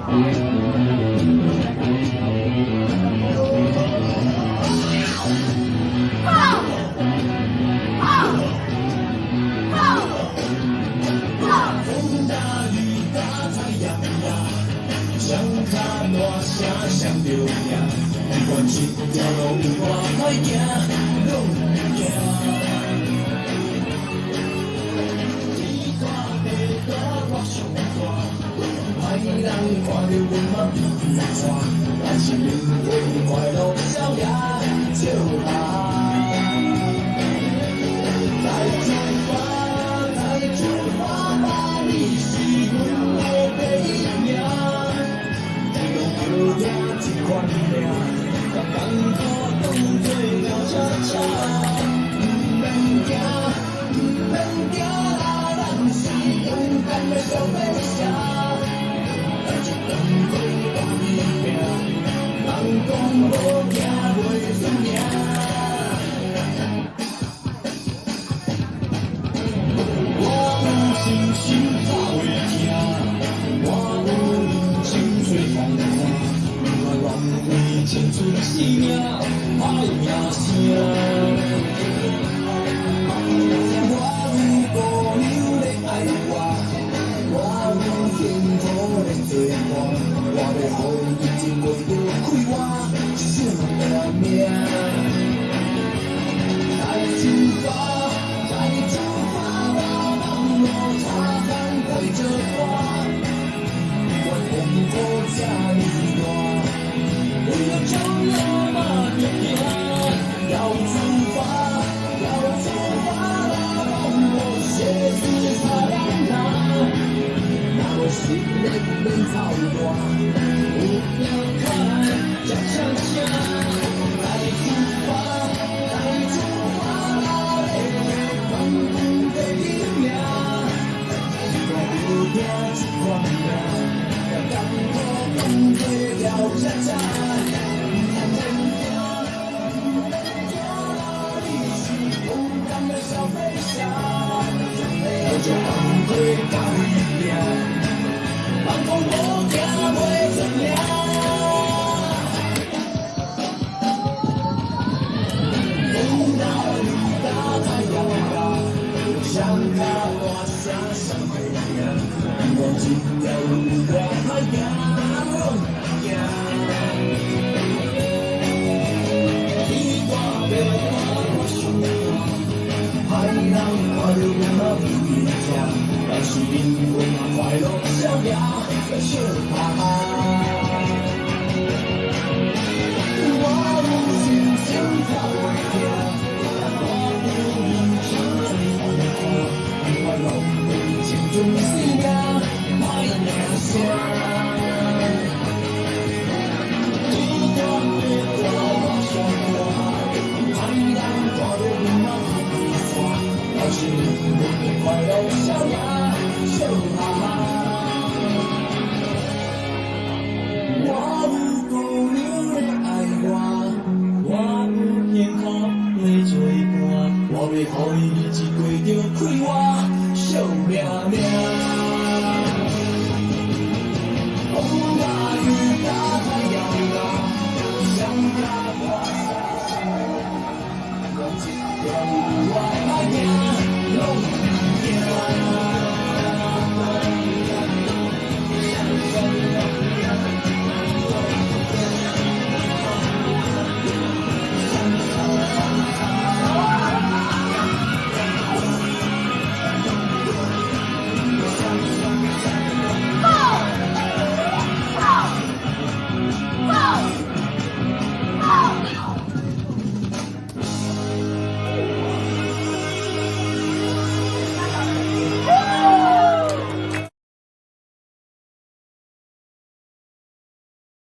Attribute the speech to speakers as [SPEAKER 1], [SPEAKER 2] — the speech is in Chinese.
[SPEAKER 1] 双脚大声上着赢，不管一条路有偌歹行，拢行。天大地大我上大，歹人看着阮嘛不错，但是人生快乐逍遥就好。再出发，再出发吧，你是阮的第一名。有听一款命，甲艰苦当作鸟车车，不免惊，不免惊啦，咱是勇敢的小飞侠，咱一同做大义命，人讲无惊袂出名。我有信心打袂停，我有人生做风雨。浪费青春生命，爱名声。我有姑娘在爱我，我有天土在做伴，我要予伊一袂着开我性命。再出发，再出发，我梦路擦干陪着我，不管风波这么大。为了骄傲嘛别行，要出发，要出发啦！让我写字擦亮它，那我心里面操乱，不要看这枪响，再出发，再出发啦！万古的英名，我不怕一款命，要当我当作要恰恰。就放开大力量，人讲无惊袂出名。风大雨大太阳大，双脚大声上太阳，我一条路我海行拢行。天大地大我上大，歹人看着阮嘛不认错。但是因为快乐逍遥在笑哈哈，我有信心跑袂停，我有人生最风光，快浪费青春生命，歹名声。天大地大我上大，歹人看着阮嘛不认错，但是因为快乐逍遥。笑哈哈，我有姑娘在爱我，我有幸福在做伴，我要予伊日子过着快活笑命命。风大雨大太阳大，双脚大，我一条。